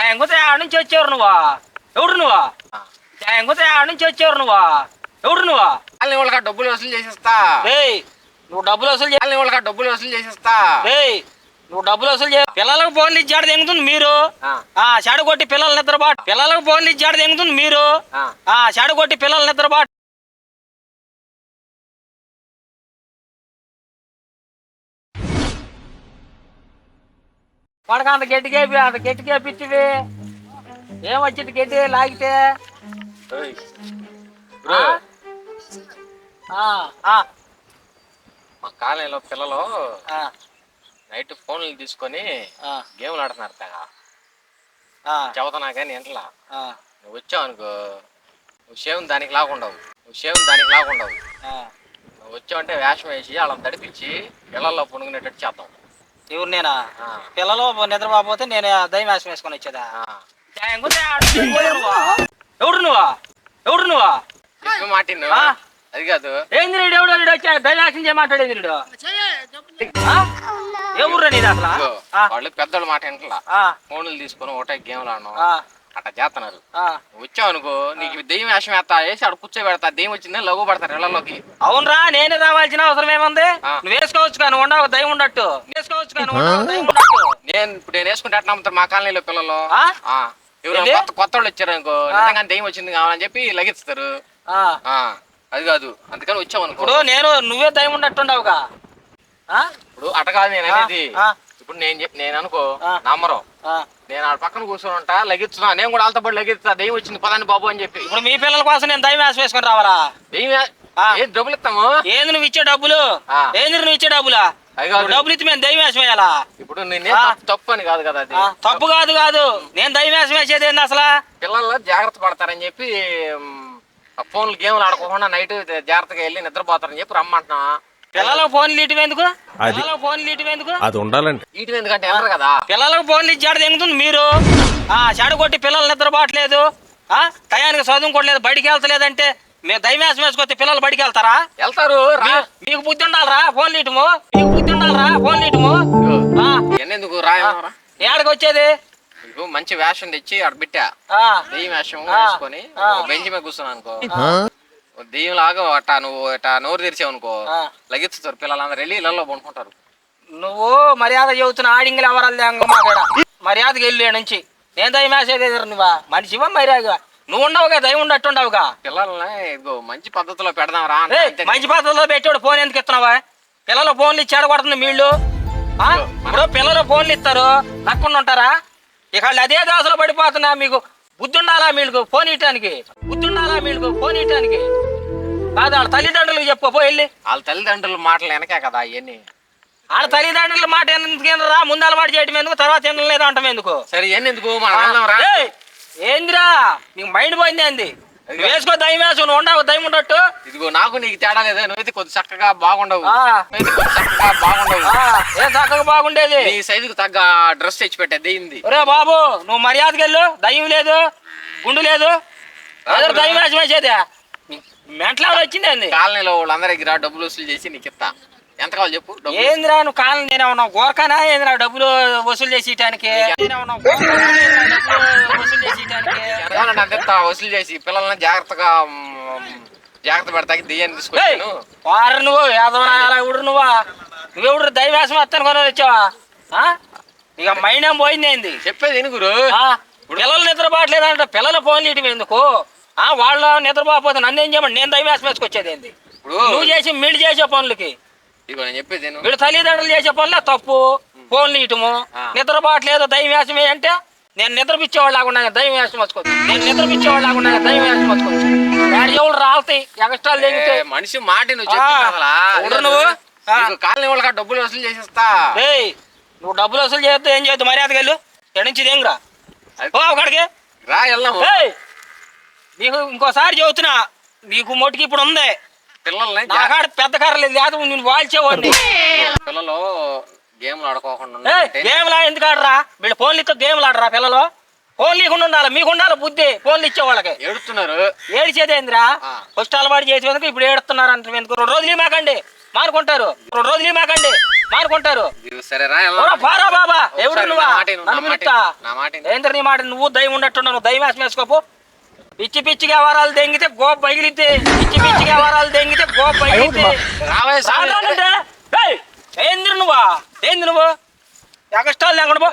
ఎంగుతే ఆడ నుంచి వచ్చేవారు నువ్వా? ఎవడు నువ్వా? ఎంగుతే ఆడ నుంచి వచ్చేవారు నువ్వా? ఎవడు నువ్వా? వాళ్ళకి డబ్బులు వసూలు చేసేస్తా. నువ్వు డబ్బులు వసూలు వాళ్ళకి డబ్బులు వసూలు చేసేస్తా. నువ్వు డబ్బులు వసూలు చే. పిల్లలకు ఫోన్లు ఇచ్చాడు తెంగుతుంది మీరు. చెడు కొట్టి పిల్లలు నిద్రబాటు. పిల్లలకు ఫోన్లు ఇచ్చాడు తెంగుతుంది మీరు. చెడు కొట్టి పిల్లలు నిద్రబాటు. వాడికి అంత గట్టికేపిచ్చివి ఏమొచ్చింది గడ్డి లాగితే? మా కాలనీలో పిల్లలు నైట్ ఫోన్లు తీసుకొని గేమ్లు ఆడుతున్నారు చెబుతున్నా కానీ ఇంట్లో నువ్వు వచ్చావు అనుకో, నువ్వు షేమ్ దానికి లాగుండవు. నువ్వు వచ్చావంటే వేషం వేసి వాళ్ళని తడిపించి పిల్లల్లో పునుగునేటట్టు చేద్దాం. ఎవరు నేనా? పిల్లలు నిద్రపోతే నేను దయ్యం వేషం వేసుకొని వచ్చేదా? ఎవడు నువ్వా? మాటిను అది కాదు. ఏంది ఎవడు వచ్చా దయ్యం వేషం చేయమాటాడేది? ఏ ఊర్రా నీది అసలు? వాళ్ళు పెద్దోళ్ళు మాట ఇంట్లో ఫోన్లు తీసుకొని ఒకటే గేమ్లు ఆడడం అట్లా చేస్తున్నారు. వచ్చావు అనుకో, నీకు దెయ్యం వేషం వేసి అక్కడ కూర్చోబెడతా. దెయ్యం వచ్చిందని లఘు పడతారు ఇళ్లలోకి. అవునరా, నేనే రావాల్సిన అవసరం ఏముంది? నువ్వు వేసుకోవచ్చు కానీ ఉండవు దయ్యం ఉండట్టు. నేను వేసుకుంటే అట్లా నమ్ముతారు మా కాలనీలో పిల్లలు. కొత్త వాళ్ళు వచ్చారు అనుకో, నిజంగా దెయ్యం వచ్చింది కావాలని చెప్పి లగిస్తారు. అది కాదు, అందుకని వచ్చావు అనుకో. ఇప్పుడు నువ్వే దయ్యం ఉండట్టుండవుగా. ఇప్పుడు అట కాదు నేను అనేది. ఇప్పుడు నేను అనుకో నమ్మరు, నేను ఆడ పక్కన కూర్చొని ఉంటా, లగిస్తున్నా. నేను కూడా వాళ్ళతో పాటు లగిస్తా. దెయ్యం వచ్చింది పదాన్ని బాబు అని చెప్పి. ఇప్పుడు మీ పిల్లల కోసం నేను దయ్యం వేషం వేసుకొని రావాలా? ఏం డబ్బులు ఇస్తాము? ఏంది నువ్వు ఇచ్చే డబ్బులు? డబ్బులా? డబ్బులు ఇచ్చి మేము దయ్యం వేషం వేయాలా? ఇప్పుడు నేను తప్పు అని కాదు కదా. అది తప్పు కాదు. నేను దయ్యం వేషం వేసేది ఏంది అసలు? పిల్లలు జాగ్రత్త పడతారని చెప్పి ఫోన్లు గేమ్లు ఆడుకోకుండా నైట్ జాగ్రత్తగా వెళ్ళి నిద్రపోతారని చెప్పి రమ్మంటున్నా. పిల్లలకు ఫోన్లు ఇటు ఎందుకు? అది ఉండాలంటే ఇటు ఎందుకంటే ఎవరు కదా. పిల్లలకు ఫోన్లు ఇచ్చాడు తెంగుతుంది మీరు. చెడు కొట్టి పిల్లలు నిద్రపోవట్లేదు, టయానికి చదువుకోవట్లేదు, బడికి వెళ్తలేదంటే మేము దైవేశం వేసుకొస్తే పిల్లలు బడికి వెళ్తారా? వెళ్తారు. మీకు బుద్ధి ఉండాలరా ఫోన్లు ఇటుము. ఎందుకు రాయమరా ఏడకి వచ్చేది? మంచి వేషం తెచ్చి అక్కడ పెట్టా, దెయ్యం వేషం వేసుకొని బెంచ్ మీద కూర్చున్నాను అనుకో, దెయ్యం లాగా అట్టా నువ్వు ఇట్టా నోరు తెరిచావు అనుకో, లగిస్తారు పిల్లలందరూ వెళ్ళి ఇళ్లలో పండుకుంటారు. నువ్వు మర్యాద చెబుతున్న ఆడింగిలు ఎవరు మర్యాదకి వెళ్ళి నుంచి నేను దయ్యం వేసేది నువ్వా? మనిషివా మర్యాద? నువ్వు ఉండవుగా, దయ్యం ఉండట్టుండవుగా. పిల్లల్ని ఇదిగో మంచి పద్ధతిలో పెడదాం రా. మంచి పద్ధతిలో పెట్టాడు. ఫోన్ ఎందుకు ఇస్తున్నావా? పిల్లలు ఫోన్లు ఇచ్చాడు కొడుతుంది వీళ్ళు. ఇప్పుడు పిల్లలు ఫోన్లు ఇస్తారు, నక్కుండా ఉంటారా? ఇక అదే దోశలో పడిపోతున్నా. మీకు బుద్ధి ఉండాలా? మీకు ఫోన్ ఇవ్వటానికి కాదు. వాళ్ళ తల్లిదండ్రులకు చెప్పు వెళ్ళి. వాళ్ళ తల్లిదండ్రుల మాటలు వెనకే కదా అవన్నీ. వాళ్ళ తల్లిదండ్రుల మాట ఎందుకు రా? ముందు అలవాటు చేయటం ఎందుకు, తర్వాత ఏం లేదు అంటాం ఎందుకు? సరే ఎందుకు ఏందిరా నీకు మైండ్ పోయింది? ఏంది వేసుకో దయ్యం వేసు, నువ్వు ఉండవు దయ్యం ఉండట్టు. ఇదిగో నాకు నీకు తేడా లేదా? నువ్వైతే కొద్ది చక్కగా బాగుండవు. ఏ చక్కగా బాగుండేది? నీ సైజుకు తగ్గ డ్రెస్ తెచ్చి పెట్టే దెయ్యింది. ఒరే బాబు, నువ్వు మర్యాదకి వెళ్ళు. దయ్యం లేదు, గుండు లేదు, దయ్యం వేషం వేసేదే. మెంట్లో వచ్చింది ఏంది? కాలనీలో వాళ్ళందరి దగ్గర డబ్బులు వసూలు చేసి నీకు ఇస్తా. ఎంత కావాలి చెప్పు. ఏందిరా నువ్వు కాలనీ? నేనేమన్నా గోరకానా ఏందిరా డబ్బులు వసూలు చేసేయటానికి? వసూలు చేసి పిల్లల్ని జాగ్రత్త పెడతా దెయ్యాన్ని తీసుకొచ్చాను. నువ్వు నువ్వెవడు దైవేశం వస్తాను కొని వచ్చావా? ఇక మైండ్ ఏం పోయింది ఏంది? చెప్పేది ఎనుగురు. పిల్లలు నిద్రపోవట్లేదంట. పిల్లల ఫోన్లు ఇటు ఎందుకు? వాళ్ళు నిద్రపోకపోతే నన్ను ఏం చేయమండి? నేను దైవేశం వేసుకొచ్చేది ఏంది? నువ్వు చేసి వీళ్ళు చేసే పనులకి వీళ్ళు తల్లిదండ్రులు చేసే పనులే తప్పు. ఫోన్లు ఇటుము, నిద్రపోవట్లేదు దైవేశం అంటే నేను నిద్రపిచ్చేవాళ్ళు లాగున్నా దైవం వేషం వచ్చుకోవచ్చు. ఎవరు రాలుతాయి ఎక్స్ట్రా లేగితే మనిషి మాట నువ్వు కాలనీ వాళ్ళకి డబ్బులు వసూలు చేసేస్తా. నువ్వు డబ్బులు వసూలు చేస్తే ఏం చేయొద్దు, మర్యాదకి వెళ్ళు. ఎక్కడి నుంచి దేంరా అక్కడికి రా వెళ్దాం. నీకు ఇంకోసారి చెబుతున్నా, నీకు మొట్టికి ఇప్పుడు ఉంది. పిల్లల్ని నాకాడ పెద్ద కర్రలేదు, లేదు నేను వాల్చేవాడిని. పిల్లలు గేమ్లు ఆడుకోకుండా గేమ్లా ఎందుకు ఆడరా? వీళ్ళు ఫోన్లు ఇస్తే గేమ్లు ఆడరా పిల్లలు? ఫోన్లు లేకుండా ఉండాలి, మీకు ఉండాలి బుద్ధి. ఫోన్లు ఇచ్చే వాళ్ళకి ఏడుస్తున్నారు. ఏడిచేది ఏందిరా? ఫస్ట్ అలవాటు చేసేందుకు ఇప్పుడు ఏడుస్తున్నారు అంటే 2 రోజులు మాకండి మానుకుంటారు. మానుకుంటారు. సరే రా పారా బాబా ఎవరు నువ్వా నన్ను పిలుస్తా నా మాట ఏంద్ర నీ మాట నువ్వు దయ్యం ఉన్నట్టున్నావు నువ్వు దయ్యం వేషం వేసుకోపు పిచ్చి పిచ్చిగా వరాలు దెంగితే గోప పగిలితే పిచ్చి పిచ్చిగా వరాలు దెంగితే గోప పగిలితే ఏంద్ర నువ్వా ఏంది నువ్వు ఎగస్టాల్ లేకుండా